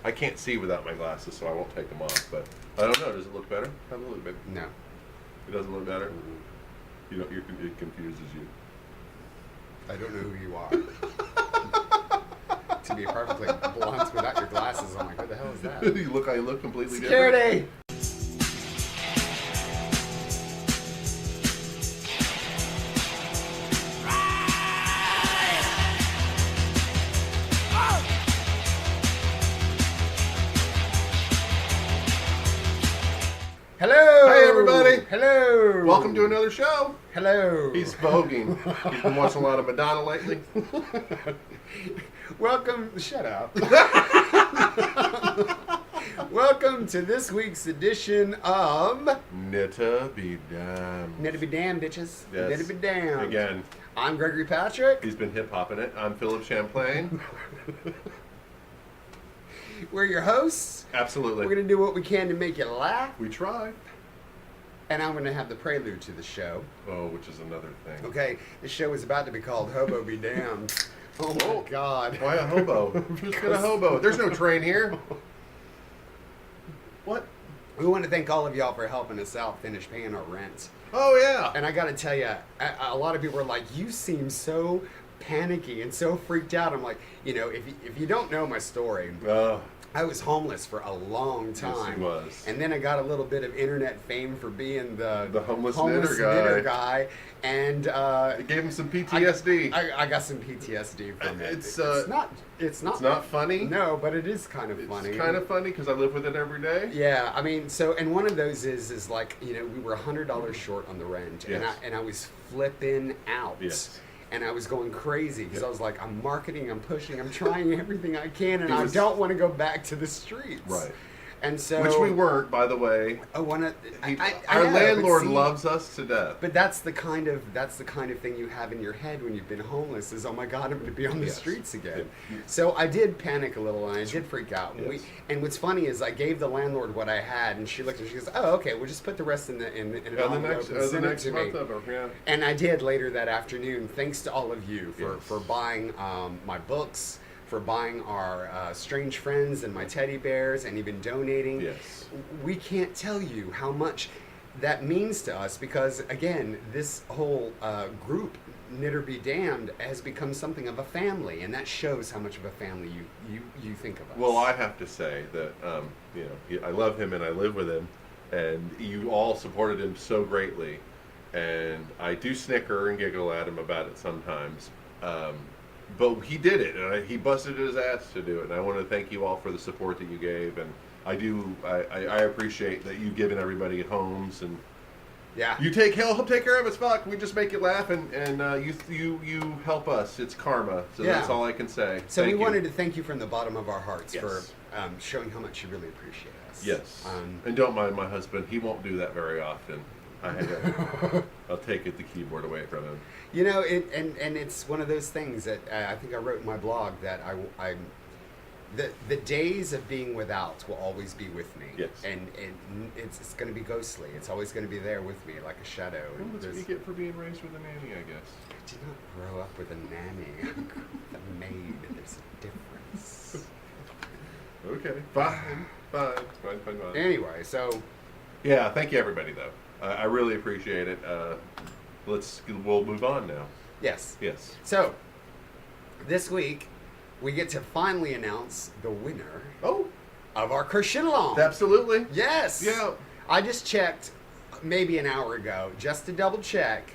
I can't see without my glasses, so I won't take them off. But I don't know. Does it look better? Have a look bit. No. It doesn't look better. Mm-hmm. You know, it confuses you. I don't know who you are. To be perfectly blunt, without your glasses, I'm like, what the hell is that? I look completely Security! different. Hello! Hey, everybody! Hello! Welcome to another show. Hello! He's voguing. He's been watching a lot of Madonna lately. Welcome, shut up. Welcome to this week's edition of Nitta be damned. Nitta be damned, bitches. Yes. Nitta be damned. Again, I'm Gregory Patrick. he's been hip-hopping it. I'm Philip Champlain. We're your hosts. Absolutely. We're going to do what we can to make you laugh. We try. And I'm going to have the prelude to the show. Oh, which is another thing. Okay, the show is about to be called Hobo Be Damned. Oh my Oh. God. Why a hobo? Who's got a hobo? There's no train here. What? We want to thank all of y'all for helping us out finish paying our rent. Oh, yeah. And I got to tell you, a lot of people are like, you seem so panicky and so freaked out. I'm like, you know, if you don't know my story, I was homeless for a long time. Yes, he was. And then I got a little bit of internet fame for being the homeless knitter guy. And It gave him some PTSD. I got some PTSD from it. It's not funny. No, but it is kind of funny. It's kind of funny because I live with it every day. Yeah, I mean, and one of those is like, you know, we were $100 short on the rent, Yes. and I was flipping out. Yes. And I was going crazy because I was like, I'm marketing, I'm pushing, I'm trying everything I can, and It I was- don't want to go back to the streets. Right. And so, Which we weren't, by the way. I want to. Our landlord loves us to death. But that's the kind of thing you have in your head when you've been homeless is, oh my God, I'm going to be on the Yes. streets again. Yeah. So I did panic a little and I did freak out. Yes. And what's funny is I gave the landlord what I had and she looked and she goes, oh, okay, we'll just put the rest in an envelope and send it to me. Yeah. And I did later that afternoon, thanks to all of you Yes. for buying my books, for buying our Strange Friends and my teddy bears, and even donating. Yes. We can't tell you how much that means to us because, again, this whole group, Knitter Be Damned, has become something of a family, and that shows how much of a family you think of us. Well, I have to say that, you know, I love him and I live with him, and you all supported him so greatly, and I do snicker and giggle at him about it sometimes. But he did it, and he busted his ass to do it, and I want to thank you all for the support that you gave, and I appreciate that you've given everybody homes, and yeah, you help take care of us. Fuck, we just make you laugh, and you help us. It's karma, so Yeah. that's all I can say. So Thank we you. wanted to thank you from the bottom of our hearts Yes. for showing how much you really appreciate us. Yes, and don't mind my husband. He won't do that very often. I'll take the keyboard away from him. You know, it's one of those things that I think I wrote in my blog that the days of being without will always be with me. Yes. And it's going to be ghostly. It's always going to be there with me like a shadow. Well, And that's what you get for being raised with a nanny, I guess. I did not grow up with a nanny. I grew up with a maid. There's a difference. Okay, fine. Anyway, so Yeah, thank you everybody though. I really appreciate it. We'll move on now. yes. Yes. So this week we get to finally announce the winner Oh, of our Christian Along. absolutely. Yes. Yeah. I just checked maybe an hour ago just to double check,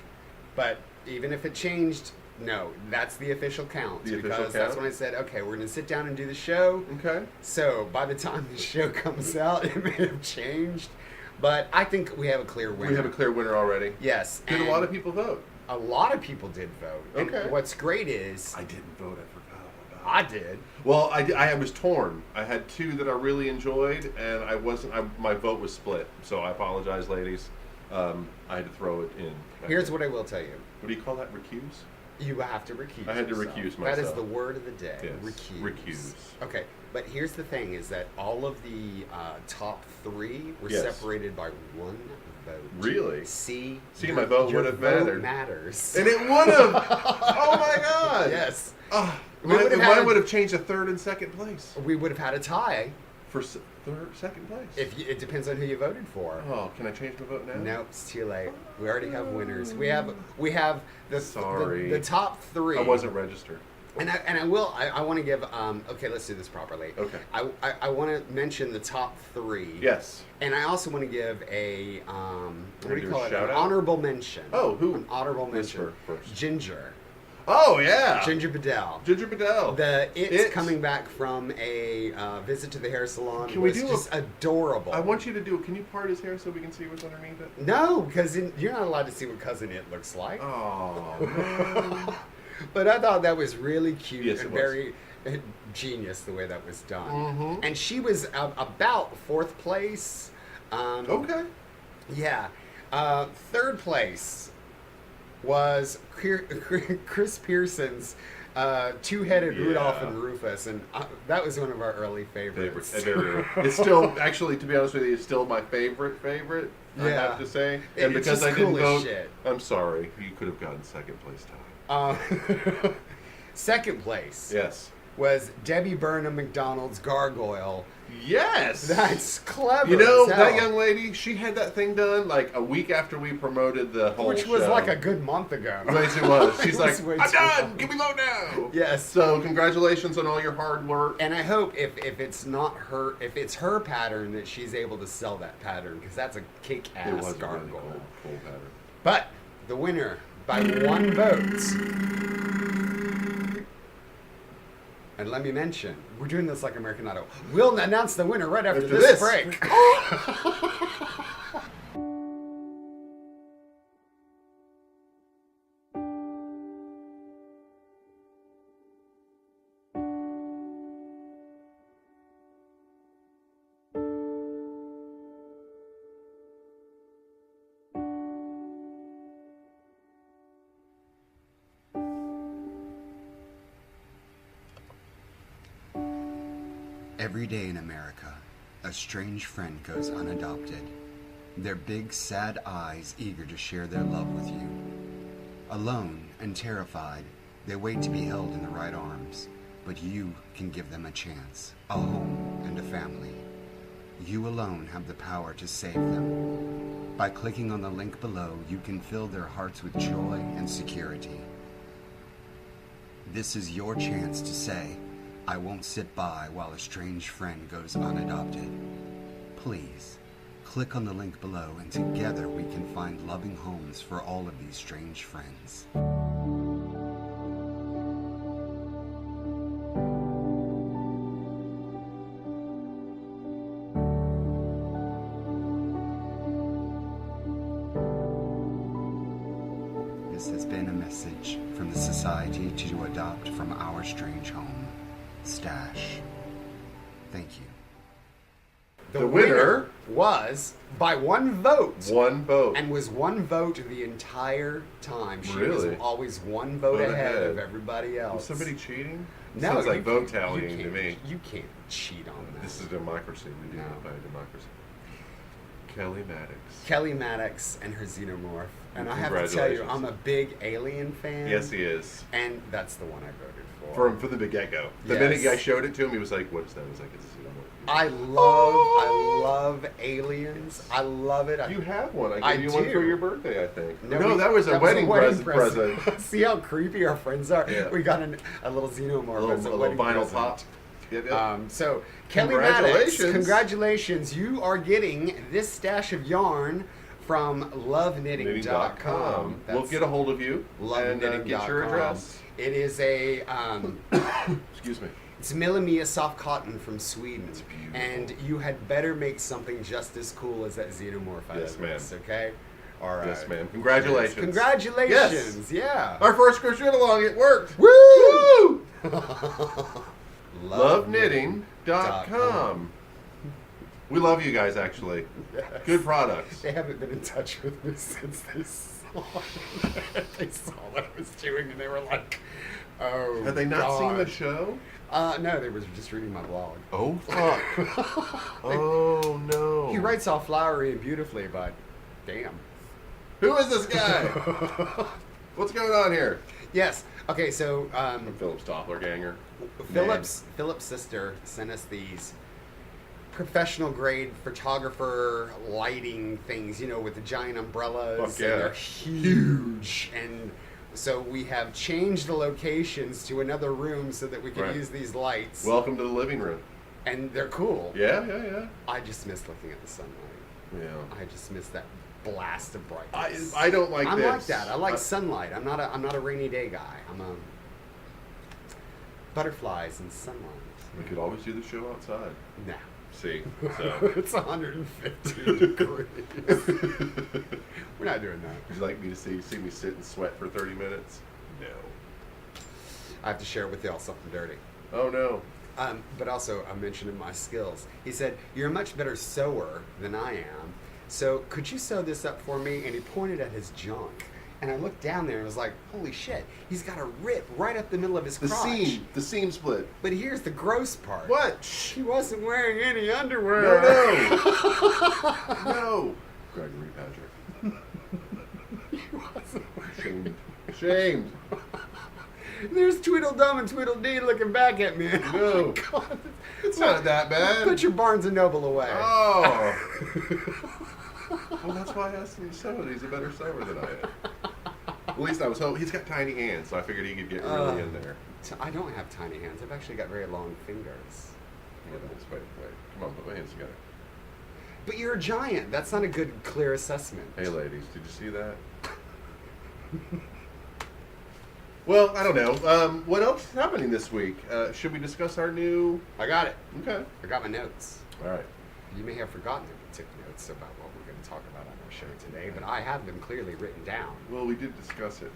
but even if it changed, no, that's the official count. The official because that's count? when I said, okay, we're going to sit down and do the show. Okay. So by the time the show comes out, it may have changed, but I think we have a clear winner. We have a clear winner already. Yes. Did a and lot of people vote? A lot of people did vote. Okay. And what's great is I didn't vote. I forgot all about it. I did. Well, I was torn. I had two that I really enjoyed, and my vote was split. So I apologize, ladies. I had to throw it in. Here's what I will tell you. What do you call that? Recuse? You have to recuse I had to yourself. recuse That is myself. the word of the day. Yes. Recuse. Recuse. Okay, but here's the thing: is that all of the top three were Yes. separated by one vote. Really? See, See, my vote your would have vote mattered. matters. And it would have. Oh my God. Yes. Oh, Mine would have changed a third and second place We would have had a tie. for second place. It depends on who you voted for. Oh, can I change my vote now? Nope, it's too late. We already have winners. We have Sorry. the top three. I wasn't registered. And I want to give okay, let's do this properly. Okay. I want to mention the top three. Yes. And I also want to give a what do you call it? Shout An out? honorable mention. Oh, who? An honorable Who's mention. first? Ginger. Oh yeah. Ginger Bedell. Ginger Bedell. It's coming back from a visit to the hair salon. Can we was do just adorable. I want you to do. Can you part his hair so we can see what's underneath it? No, because you're not allowed to see what Cousin It looks like. Oh. Man. But I thought that was really cute Yes, and it was. very genius the way that was done. Mhm. And she was about fourth place. Okay. Yeah. Third place was Chris Pearson's two-headed Yeah. Rudolph and Rufus, and that was one of our early favorites. It's still, actually, to be honest with you, it's still my favorite. I Yeah. have to say, It's and because just I didn't cool as vote, shit. I'm sorry. You could have gotten second place time. Second place Yes. was Debbie Burnham McDonald's Gargoyle. Yes. That's clever. You know, as hell. that young lady, she had that thing done like a week after we promoted the whole Which was show. like a good month ago. Yes, it was. She's It like, was way I'm too done. long. Give me vote now. Yes. So congratulations on all your hard work. And I hope if it's not her, if it's her pattern, that she's able to sell that pattern, because that's a It kick-ass was a really gargoyle. cool pattern. But the winner by one vote. And let me mention, we're doing this like American Idol. We'll announce the winner right after this break. Every day in America, a strange friend goes unadopted, their big, sad eyes eager to share their love with you. Alone and terrified, they wait to be held in the right arms, but you can give them a chance, a home, and a family. You alone have the power to save them. By clicking on the link below, you can fill their hearts with joy and security. This is your chance to say, I won't sit by while a strange friend goes unadopted. Please, click on the link below and together we can find loving homes for all of these strange friends. This has been a message from the Society to Adopt from Our Strange Home, Stash. Thank you. The winner was by one vote. One vote. And was one vote the entire time. She was Really? always one vote ahead of everybody else. Was somebody cheating? No, Sounds like you vote can't- tallying you to can't- me. You can't cheat on that. This is democracy. We do No. it by democracy. Kelly Maddox. Kelly Maddox and her xenomorph. And I have to tell you, Congratulations. I'm a big Alien fan. Yes, he is. And that's the one I voted for. From the get-go. The Yes. minute I showed it to him, he was like, "What is that?" I was like, "It's a xenomorph." I love Aliens. I love it. You have one. I I gave you one do. for your birthday, I think. No, that was a wedding present. See how creepy our friends are? Yeah. We got a little xenomorph a as a little wedding vinyl present. pop. Yep, yep. So, Kelly Maddox, Congratulations. congratulations. You are getting this stash of yarn from loveKnitting.com. We'll get a hold of you and get your address. It is a Excuse me. it's Millimia soft cotton from Sweden. It's beautiful. And you had better make something just as cool as that xenomorph out Yes, of this, okay? All right. Yes, ma'am. Congratulations. Congratulations. Yeah. Our first Chris along, it worked. Woo! LoveKnitting.com. We love you guys, actually. Yes. Good products. They haven't been in touch with me since they saw they saw what I was doing, and they were like, "Oh." Have they not seen the God. show? No, they were just reading my blog. Oh, fuck. Oh, no. He writes all flowery and beautifully, but damn. Who is this guy? What's going on here? Yes. Okay, so From Philip's Doppelganger. Philip's sister sent us these professional grade photographer lighting things, with the giant umbrellas. Fuck yeah. And they're huge. And so we have changed the locations to another room so that we can Right. use these lights. Welcome to the living room. And they're cool. Yeah. I just miss looking at the sunlight. Yeah. I just miss that blast of brightness. I don't like I'm this. like that. I like sunlight. I'm not a rainy day guy. I'm a butterflies and sunlight. We could always do the show outside. Nah. See, so. It's 115 degrees. We're not doing that. Would you like me to see me sit and sweat for 30 minutes? No. I have to share with y'all something dirty. Oh no. But also, I'm mentioning my skills. He said, "You're a much better sewer than I am. So could you sew this up for me?" And he pointed at his junk. And I looked down there and was like, holy shit, he's got a rip right up the middle of his crotch. The seam split. But here's the gross part. What? He wasn't wearing any underwear. No. No. Gregory Patrick. He wasn't wearing. Shamed. There's Tweedledum and Tweedledee looking back at me. No. Oh my God. It's not that bad. Put your Barnes & Noble away. Oh. Well, that's why I asked him to sew it. He's a better sewer than I am. At least I was hoping. He's got tiny hands, so I figured he could get really in there. I don't have tiny hands. I've actually got very long fingers. Yeah, wait. Come on, put my hands together. But you're a giant. That's not a good, clear assessment. Hey, ladies, did you see that? Well, I don't know. What else is happening this week? Should we discuss our new... I got it. Okay. I got my notes. All right. You may have forgotten that we took notes about what we're going to talk about on our show today, but I have them clearly written down. Well, we did discuss it.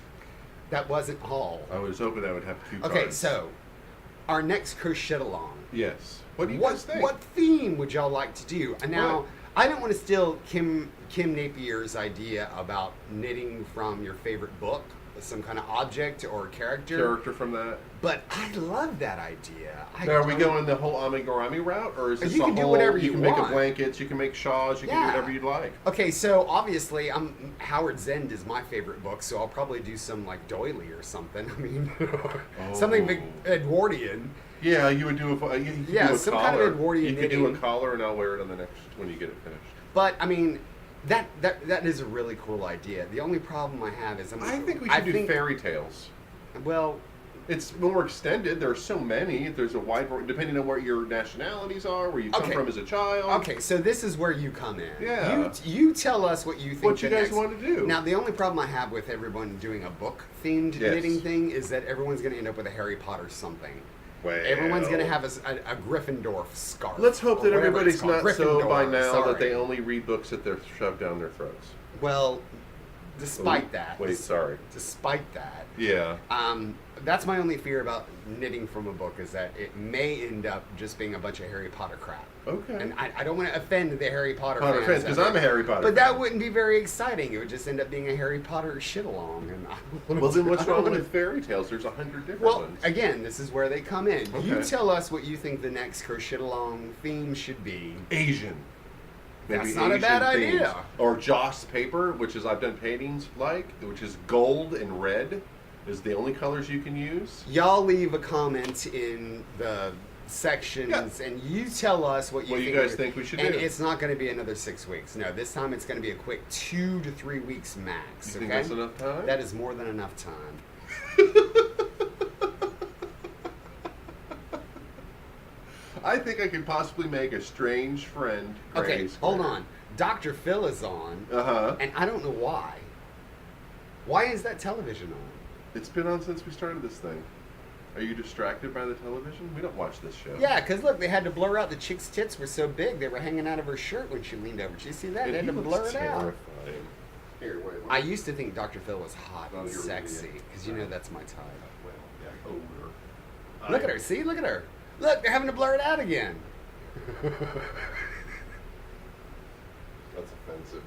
That wasn't all. I was hoping I would have two cards. Okay, so our next Shoutout. Yes. What do you guys think? What theme would y'all like to do? And now, What? I don't want to steal Kim Napier's idea about knitting from your favorite book, some kind of object or Character from that? but I love that idea. Now, are we going the whole amigurumi route, or is this You a can do whole, whatever you you can make want. blankets, you can make shawls, you can do whatever you'd like. Okay, so obviously, Howard Zend is my favorite book, so I'll probably do some like doily or something. I mean, something big Edwardian. Yeah, you would do a you could Yeah, do a some collar. kind of Edwardian You could do a knitting. collar, and I'll wear it on the next when you get it finished. But I mean, that is a really cool idea. The only problem I have is I think we should do fairy tales. Well, It's more extended. There are so many. There's a wide variety, depending on where your nationalities are, where you come Okay. from as a child. okay, so this is where you come in. Yeah. You tell us what you think. What you the guys next- want to do. Now, the only problem I have with everyone doing a book-themed Yes. knitting thing is that everyone's going to end up with a Harry Potter something. Well, Everyone's going to have a Gryffindor scarf. Let's hope or that whatever it's everybody's called. not so Gryffindor, by now that sorry. they only read books that they're shoved down their throats. Well, despite Ooh, that. wait, sorry. Despite that. Yeah. That's my only fear about knitting from a book is that it may end up just being a bunch of Harry Potter crap. Okay. And I don't want to offend the Harry Potter Potter fans, fans. because I'm a Harry Potter But fan. that wouldn't be very exciting. It would just end up being a Harry Potter shit-along. And I don't wanna Well, then do- what's I don't wrong wanna- with fairy tales? There's 100 different Well, ones. again, this is where they come in. You Okay. tell us what you think the next shit-along theme should be. Asian. That's not a bad themes. idea. Or Joss paper, which is I've done paintings like, which is gold and red, is the only colors you can use. Y'all leave a comment in the sections and you tell us what you guys think we should and do. it's not going to be another 6 weeks. No, this time it's going to be a quick 2 to 3 weeks max. You think okay? that's enough time? That is more than enough time. I think I could possibly make a strange friend. Okay, Gray hold Square. on. Dr. Phil is on, Uh-huh. and I don't know why. Why is that television on? It's been on since we started this thing. Are you distracted by the television? We don't watch this show. Yeah, because look, they had to blur out the chick's tits were so big they were hanging out of her shirt when she leaned over. Did you see that? And They had he to looks blur it out. terrifying. Here, wait. I used to think Dr. Phil was hot Oh, and you're sexy, really- because you know that's my type. Well, yeah, older. Look at her, see? Look at her. Look, they're having to blur it out again. That's offensive.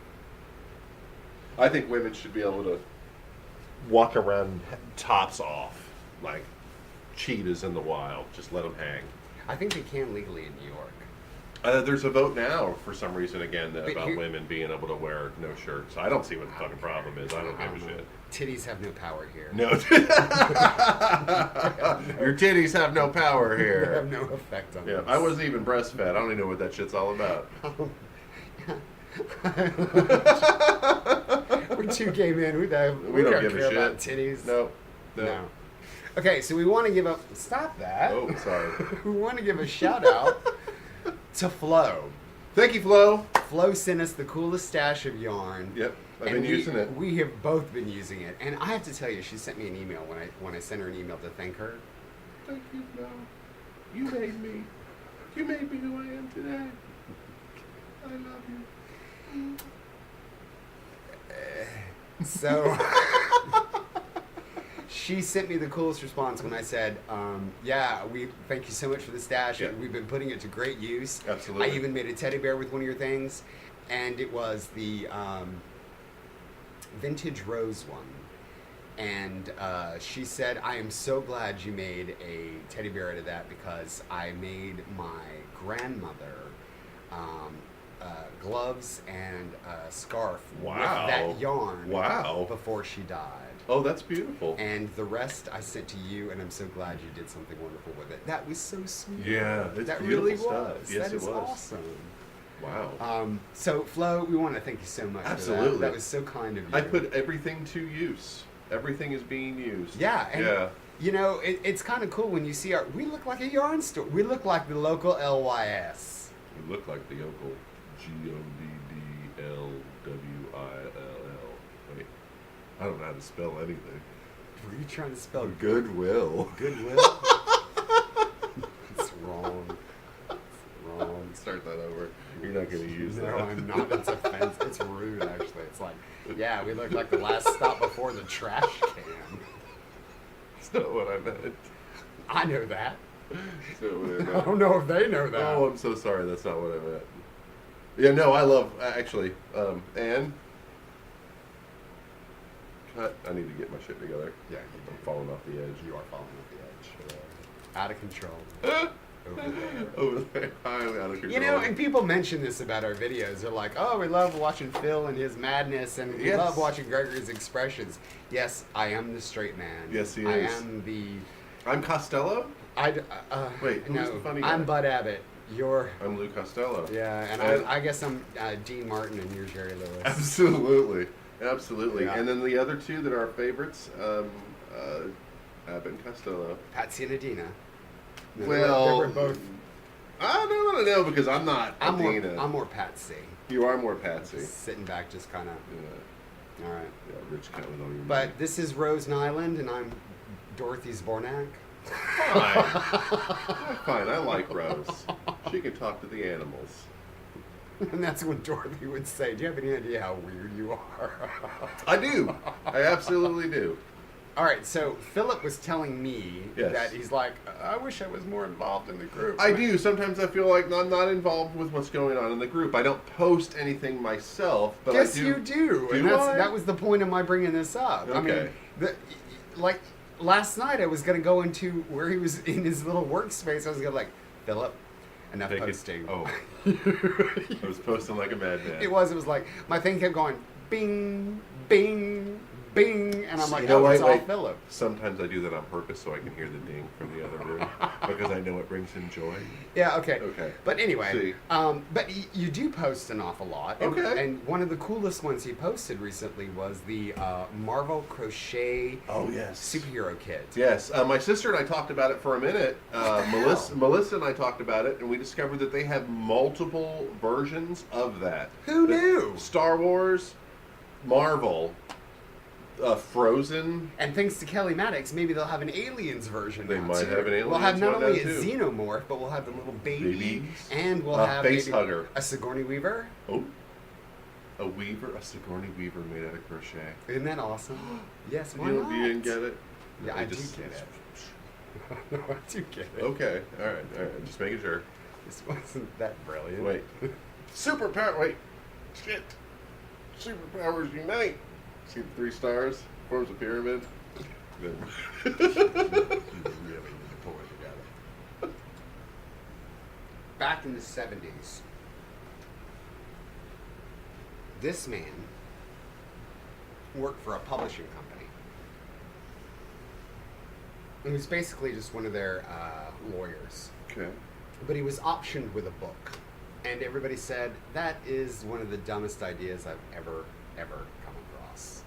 I think women should be able to walk around tops off, like cheetahs in the wild. Just let them hang. I think they can legally in New York. There's a vote now, for some reason, again, But about here- women being able to wear no shirts. I don't see what the fucking problem is. I don't give a shit. Titties have no power here. No. Your titties have no power They here. have no effect on Yeah, this. I wasn't even breastfed. I don't even know what that shit's all about. We're two gay men. We don't give a care shit. about titties. No. Okay, so we want to give a stop that. Oh, sorry. We want to give a shout out to Flo. Thank you, Flo. Flo sent us the coolest stash of yarn. Yep, I've and been using it. We have both been using it, and I have to tell you, she sent me an email when I sent her an email to thank her. Thank you, Flo. You made me. You made me who I am today. I love you. So she sent me the coolest response when I said, yeah, we thank you so much for the stash. Yeah. We've been putting it to great use. Absolutely. I even made a teddy bear with one of your things, and it was the vintage rose one. And she said, I am so glad you made a teddy bear out of that because I made my grandmother gloves and a scarf Wow. with that yarn Wow. before she died. Oh, that's beautiful. And the rest I sent to you, and I'm so glad you did something wonderful with it. That was so sweet. Yeah, it's that beautiful really stuff. was. Yes, That it is was. awesome. Wow. So Flo, we want to thank you so much. Absolutely. For that was so kind of you. I put everything to use. Everything is being used. Yeah. And Yeah. You know, it's kind of cool when you see we look like a yarn store. We look like the local LYS. You look like the local GODDLWILL. Wait, I don't know how to spell anything. Were you trying to spell Goodwill. Goodwill? It's wrong. It's wrong. Start that over. You're not going to use No, that. I'm not. It's offensive. It's rude, actually. It's like, yeah, we look like the last stop before the trash can. That's not what I meant. I know that. That's not what I I meant. don't know if they know that. Oh, I'm so sorry. That's not what I meant. Yeah, no, I love, actually, Anne, cut. I need to get my shit together. Yeah, I'm falling off the edge. you are falling off the edge. Out of control. Over there. Over there. Highly out of control. You know, and people mention this about our videos. They're like, oh, we love watching Phil and his madness, and we Yes. love watching Gregory's expressions. Yes, I am the straight man. Yes, he I is. am the... I'm Costello? Wait, who's no, the funny guy? I'm Bud Abbott. You're... I'm Lou Costello. Yeah, and I guess I'm Dean Martin, and you're Jerry Lewis. Absolutely. Absolutely. Yeah. And then the other two that are our favorites, Abbott and Costello. Patsy and Adina. Well, they were both... I don't know because I'm not I'm Adina. more Patsy. You are more Patsy. Sitting back, just kind of... Yeah, All right. yeah, Rich Cowan on your But this is Rose Nyland, and I'm Dorothy Zbornak. Fine. Fine, I like Rose. She can talk to the animals. And that's when Dorothy would say, do you have any idea how weird you are? I do. I absolutely do. All right, so Philip was telling me Yes. that he's like, I wish I was more involved in the group. I do. Sometimes I feel like I'm not involved with what's going on in the group. I don't post anything myself, but Yes, I do. you do. Do And I? that was the point of my bringing this up. I mean, Okay. like last night I was going to go into where he was in his little workspace. I was going to like, Philip, enough Take it- posting. Oh. I was posting like a madman. It was like, my thing kept going, bing, bing, bing. And I'm like, You know, oh, it's all wait. Philip. Sometimes I do that on purpose so I can hear the ding from the other room because I know it brings him joy. Yeah, okay. Okay. But anyway, See. but you do post an awful lot. And, Okay. And one of the coolest ones he posted recently was the Marvel Crochet Oh, yes. superhero kit. Yes, my sister and I talked about it for a minute. Melissa and I talked about it, and we discovered that they have multiple versions of that. Who knew? Star Wars, Marvel, Frozen. And thanks to Kelly Maddox, maybe they'll have an aliens version. They now, might too. have an We'll have aliens not one only a now, too. xenomorph, but we'll have the little baby, Babies. and we'll A have face maybe hugger. a Sigourney Weaver. Oh, a Sigourney Weaver made out of crochet. Isn't that awesome? Yes, why You not? didn't get it? Yeah, I do just- get it. No, I do get it. Okay, all right. Just making sure. This wasn't that brilliant. Wait. Wait. Shit. Superpowers unite. See the 3 stars? Forms a pyramid. Good. You really need to pull it together. Back in the 70s, this man worked for a publishing company. He was basically just one of their lawyers. Okay. But he was optioned with a book. And everybody said, that is one of the dumbest ideas I've ever come across.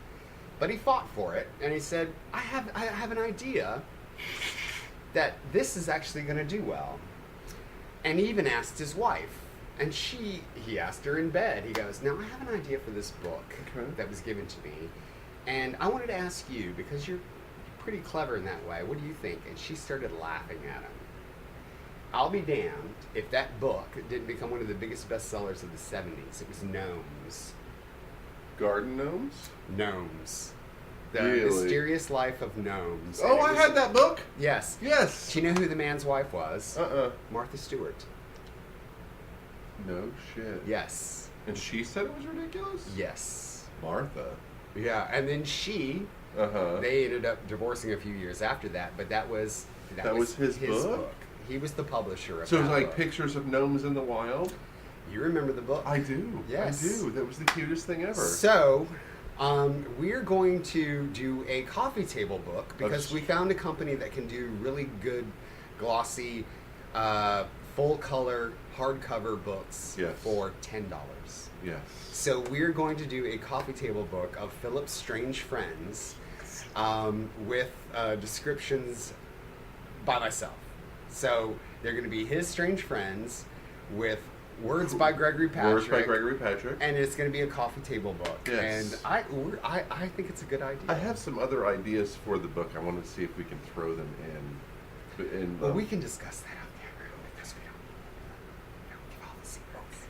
But he fought for it, and he said, I have an idea that this is actually going to do well. And he even asked his wife. And he asked her in bed. He goes, now I have an idea for this book that was given to me. And I wanted to ask you, because you're pretty clever in that way, what do you think? And she started laughing at him. I'll be damned if that book didn't become one of the biggest bestsellers of the 70s. It was Gnomes. Garden gnomes? Gnomes. The Really? Mysterious Life of Gnomes. Oh, I had that book? Yes. Yes. Do you know who the man's wife was? Martha Stewart. No shit. Yes. And she said it was ridiculous? Yes. Martha. Yeah, and then they ended up divorcing a few years after that, but that was his book? He was the publisher of So that it's like book. pictures of gnomes in the wild? You remember the book? I do. Yes. I do. That was the cutest thing ever. So, we're going to do a coffee table book because we found a company that can do really good, glossy, full color, hardcover books for $10. Yes. So we're going to do a coffee table book of Philip's strange friends with descriptions by myself. So they're going to be his strange friends with words by Gregory Patrick. Words by Gregory Patrick. And it's going to be a coffee table book. Yes. And I think it's a good idea. I have some other ideas for the book. I want to see if we can throw them in. Well, we can discuss that out there because we don't give all the secrets.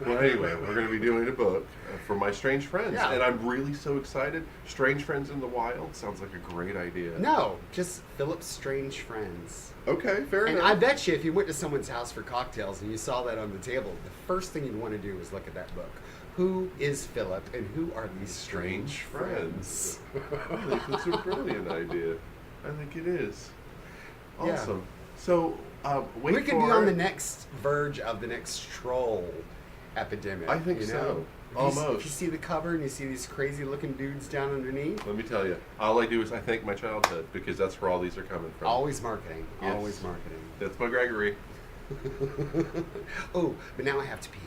Well, anyway, we're going to be doing a book for my strange friends. Yeah. And I'm really so excited. Strange Friends in the Wild sounds like a great idea. No, just Philip's strange friends. Okay, fair And enough. I bet you if you went to someone's house for cocktails and you saw that on the table, the first thing you'd want to do is look at that book. Who is Philip and who are these strange friends? I think that's a brilliant idea. I think it is. Yeah. Awesome. So, wait We could be on the next verge of the next troll epidemic. I think you so. know? Almost. If you see the cover and you see these crazy looking dudes down underneath. Let me tell you, all I do is I thank my childhood because that's where all these are coming from. Always marketing. Yes. Always marketing. That's my Gregory. Oh, but now I have to pee.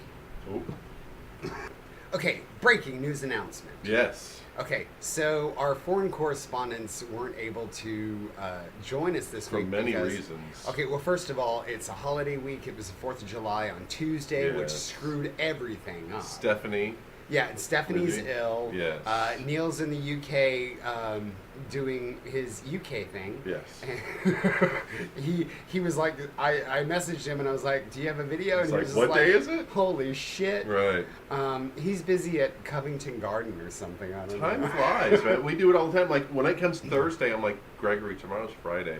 Oh. Okay, breaking news announcement. Yes. Okay, so our foreign correspondents weren't able to join us this For week. many because- reasons. Okay, well, first of all, it's a holiday week. It was the 4th of July on Tuesday, which Yes. screwed everything up. Stephanie. Yeah, and Stephanie's Lizzie. ill. Yes. Neil's in the UK doing his UK thing. Yes. And he was like, I messaged him and I was like, do you have a video? And It's he like, was just what day is it? Holy shit. Right. He's busy at Covington Garden or something. I don't Time know. flies, man. We do it all the time. Like when it comes Thursday, I'm like, Gregory, tomorrow's Friday.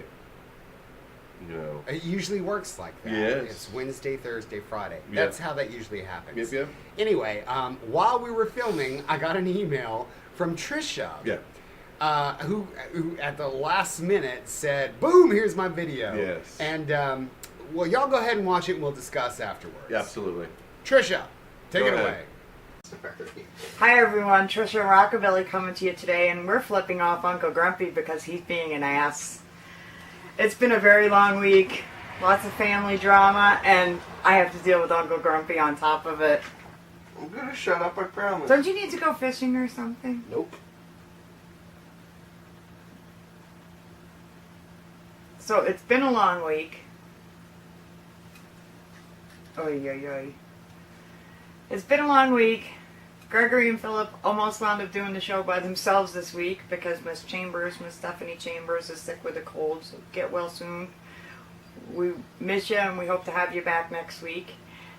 You know. It usually works like that. Yes. It's Wednesday, Thursday, Friday. Yeah. That's how that usually happens. Yep, yep. Anyway, while we were filming, I got an email from Trisha. Yeah. Who at the last minute said, boom, here's my video. Yes. And, well, y'all go ahead and watch it and we'll discuss afterwards. Yeah, absolutely. Trisha, take Go it ahead. away. Hi everyone, Trisha Rockabilly coming to you today, and we're flipping off Uncle Grumpy because he's being an ass. It's been a very long week, lots of family drama, and I have to deal with Uncle Grumpy on top of it. I'm gonna shut up, I promise. Don't you need to go fishing or something? Nope. So it's been a long week. Oy, oy, oy. It's been a long week. Gregory and Philip almost wound up doing the show by themselves this week because Miss Stephanie Chambers is sick with a cold, so get well soon. We miss you and we hope to have you back next week.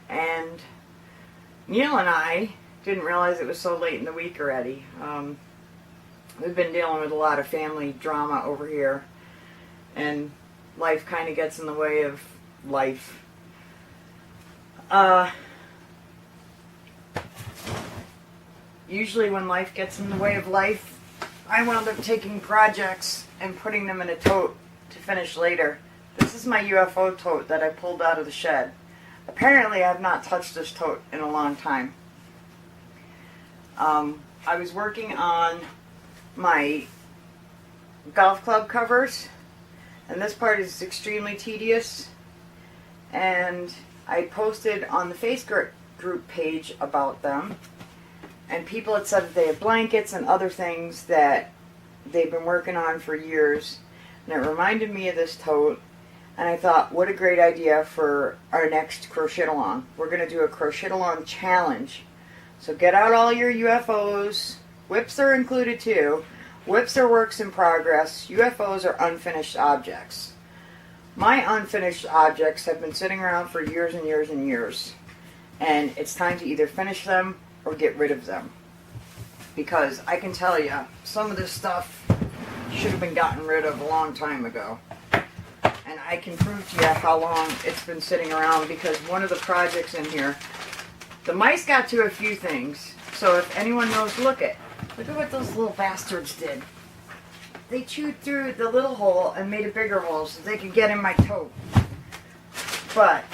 And Neil and I didn't realize it was so late in the week already. We've been dealing with a lot of family drama over here, and life kind of gets in the way of life. Usually when life gets in the way of life, I wound up taking projects and putting them in a tote to finish later. This is my UFO tote that I pulled out of the shed. Apparently I have not touched this tote in a long time. I was working on my golf club covers, and this part is extremely tedious, and I posted on the Facebook group page about them, and people had said that they had blankets and other things that they've been working on for years, and it reminded me of this tote, and I thought, what a great idea for our next crochet-along. We're going to do a crochet-along challenge. So get out all your UFOs. Whips are included too. Whips are works in progress. UFOs are unfinished objects. My unfinished objects have been sitting around for years and years and years. And it's time to either finish them or get rid of them. Because I can tell you, some of this stuff should have been gotten rid of a long time ago. And I can prove to you how long it's been sitting around, because one of the projects in here, the mice got to a few things. So if anyone knows, look at what those little bastards did. They chewed through the little hole and made a bigger hole so they could get in my tote. But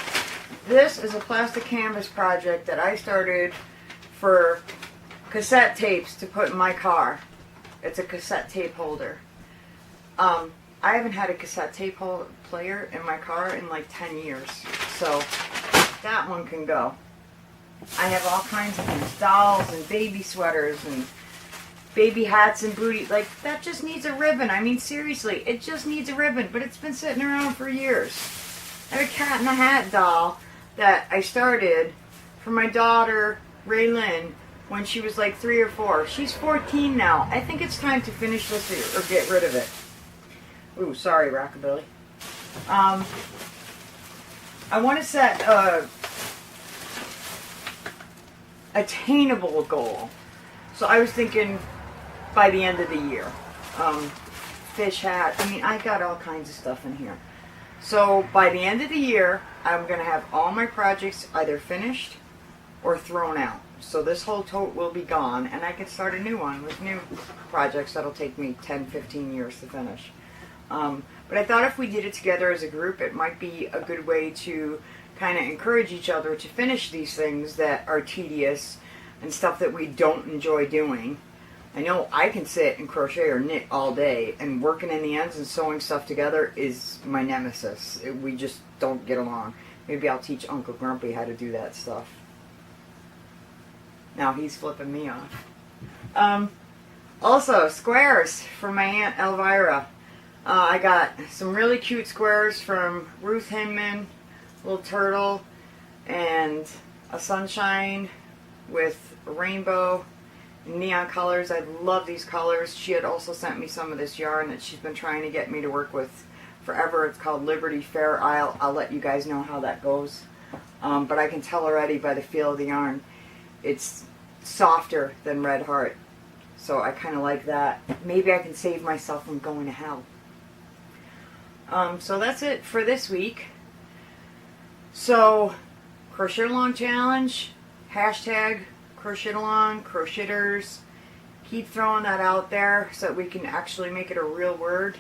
this is a plastic canvas project that I started for cassette tapes to put in my car. It's a cassette tape holder. I haven't had a cassette tape player in my car in like 10 years. So that one can go. I have all kinds of things, dolls and baby sweaters and baby hats and booty. Like, that just needs a ribbon. I mean, seriously, it just needs a ribbon, but it's been sitting around for years. I have a Cat in a Hat doll that I started for my daughter, Raylyn, when she was like 3 or 4. She's 14 now. I think it's time to finish this or get rid of it. Ooh, sorry, Rockabilly. I want to set a attainable goal. So I was thinking by the end of the year. Fish hat. I mean, I got all kinds of stuff in here. So by the end of the year, I'm going to have all my projects either finished or thrown out. So this whole tote will be gone, and I can start a new one with new projects that'll take me 10, 15 years to finish. But I thought if we did it together as a group, it might be a good way to kind of encourage each other to finish these things that are tedious and stuff that we don't enjoy doing. I know I can sit and crochet or knit all day, and working in the ends and sewing stuff together is my nemesis. We just don't get along. Maybe I'll teach Uncle Grumpy how to do that stuff. Now he's flipping me off. Also, squares for my Aunt Elvira. I got some really cute squares from Ruth Hinman, little turtle, and a sunshine with a rainbow and neon colors. I love these colors. She had also sent me some of this yarn that she's been trying to get me to work with forever. It's called Liberty Fair. I'll let you guys know how that goes. But I can tell already by the feel of the yarn, it's softer than Red Heart. So I kind of like that. Maybe I can save myself from going to hell. So that's it for this week. So, Crochet Along Challenge, hashtag Crochet Along, Crocheters. Keep throwing that out there so that we can actually make it a real word.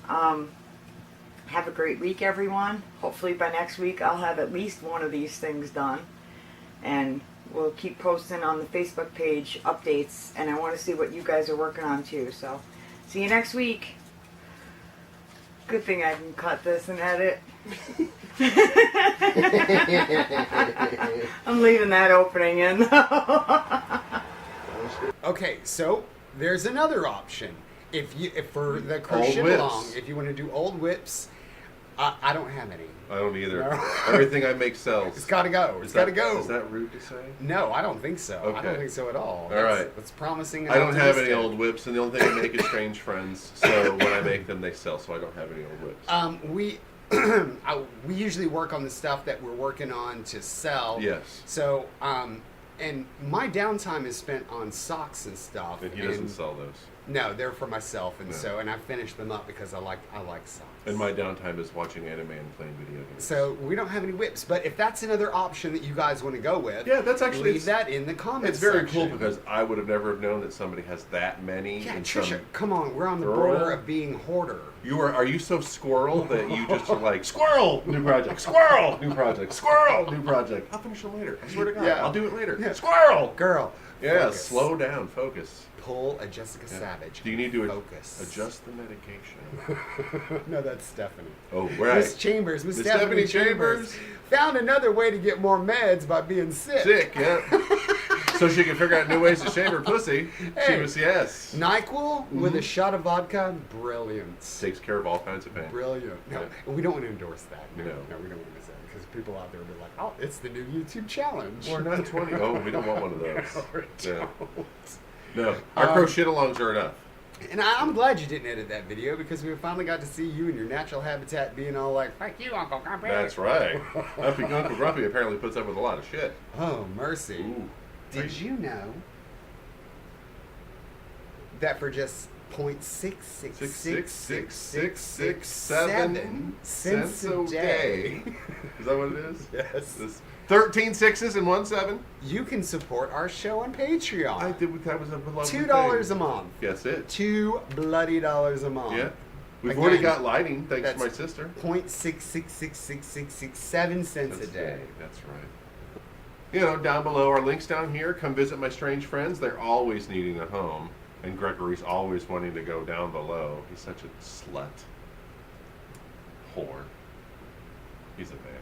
Have a great week, everyone. Hopefully by next week I'll have at least one of these things done. And we'll keep posting on the Facebook page updates, and I want to see what you guys are working on too. So, see you next week. Good thing I can cut this and edit. I'm leaving that opening in. Okay, so there's another option. If for the crochet along, if you want to do old whips, I don't have any. I don't either. No. Everything I make sells. It's got to go. It's got to go. Is that rude to say? No, I don't think so. Okay. I don't think so at all. All right. That's promising. I don't have any old whips, and the only thing I make is strange friends. So when I make them, they sell. So I don't have any old whips. We usually work on the stuff that we're working on to sell. Yes. So and my downtime is spent on socks and stuff. And he doesn't sell those. No, they're for myself, and No. and I finished them up because I like socks. And my downtime is watching anime and playing video games. So we don't have any whips, but if that's another option that you guys want to go with, Yeah, that's actually leave that in the comments. It's very section. cool because I would have never have known that somebody has that many. Yeah, in Trisha, some- come on, we're on the Girl. border of being hoarder. Are you so squirrel that you just are like, squirrel, new project, squirrel, new project, squirrel, new project. I'll finish them later. I swear to God, Yeah. I'll do it later. Yeah. Squirrel. Girl, Yeah, focus. slow down, focus. Pull a Jessica Yeah. Savage. Do you need to focus? adjust the medication? No, that's Stephanie. Oh, right. Miss Chambers, Miss Miss Stephanie Stephanie Chambers, Chambers. found another way to get more meds by being sick. Sick, yeah. So she can figure out new ways to shave her pussy. She Hey. was, yes. NyQuil with a Mhm. shot of vodka, brilliant. Takes care of all kinds of pain. Brilliant. No, Yeah. we don't want to endorse that. No, No. we don't want to endorse that because people out there will be like, oh, it's the new YouTube challenge. We're not 20. Oh, we don't want one of those. No, we Yeah. don't. No, our crow shit-alongs are enough. And I'm glad you didn't edit that video because we finally got to see you in your natural habitat being all like, thank you, Uncle Grumpy. That's right. Uncle Grumpy apparently puts up with a lot of shit. Oh, mercy. Ooh. Did you know that for just 0.666667 cents a day, Is that what it is? yes, This 13 sixes and 1 7. you can support our show on Patreon? I did. That was a lovely $2 thing. a month. Yes, it. $2 bloody dollars a month. Yeah. We've Again, already got lighting, thanks to that's my sister. 0.666667 cents a day. That's right. You know, down below are links down here. Come visit my strange friends. They're always needing a home. And Gregory's always wanting to go down below. He's such a slut. Whore. He's a bad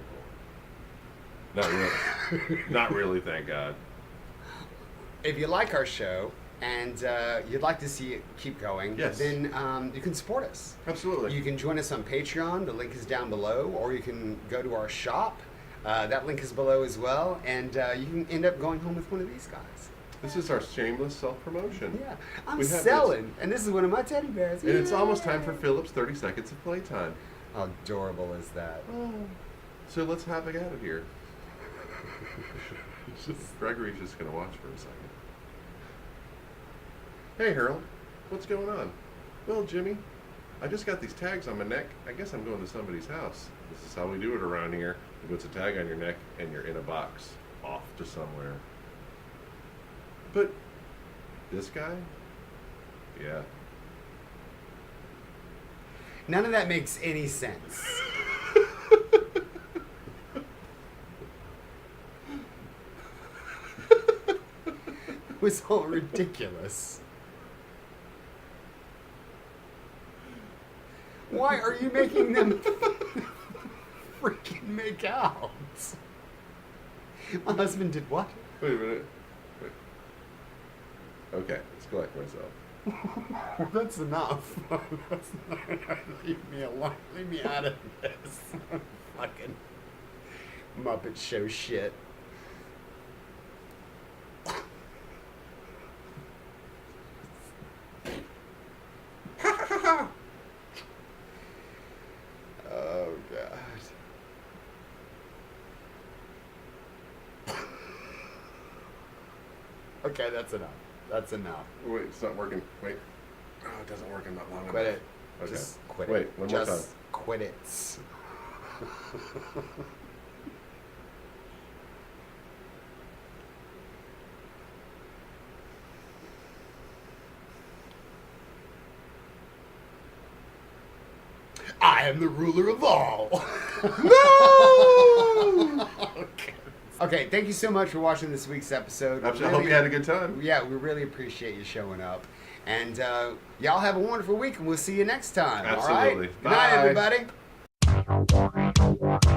whore. Not really. Not really, thank God. If you like our show and you'd like to see it keep going, Yes. then you can support us. Absolutely. You can join us on Patreon. The link is down below, or you can go to our shop. That link is below as well, and you can end up going home with one of these guys. This is our shameless self-promotion. Yeah, I'm We have selling, and this is one of my teddy bears. And it's almost Yay! time for Philip's 30 seconds of playtime. How adorable is that? So let's hop out of here. Gregory's just going to watch for a second. Hey, Harold. What's going on? Well, Jimmy, I just got these tags on my neck. I guess I'm going to somebody's house. This is how we do it around here. It puts a tag on your neck, and you're in a box, off to somewhere. But this guy? Yeah. None of that makes any sense. It was all ridiculous. Why are you making them freaking make out? My husband did what? Wait a minute. Wait. Okay, let's collect myself. That's enough. That's not, leave me alone. Leave me out of this. Fucking Muppet Show shit. Oh, God. Okay, that's enough. That's enough. Wait, it's not working. Wait. Oh, it doesn't work. I'm not long Quit enough. it. Okay. Just quit it. Wait, one more Just time. quit it. I am the ruler of all. No! Okay. Okay, thank you so much for watching this week's episode. I hope you had a good time. Yeah, we really appreciate you showing up. And y'all have a wonderful week, and we'll see you next time. Absolutely. All right? Good night, Bye. everybody.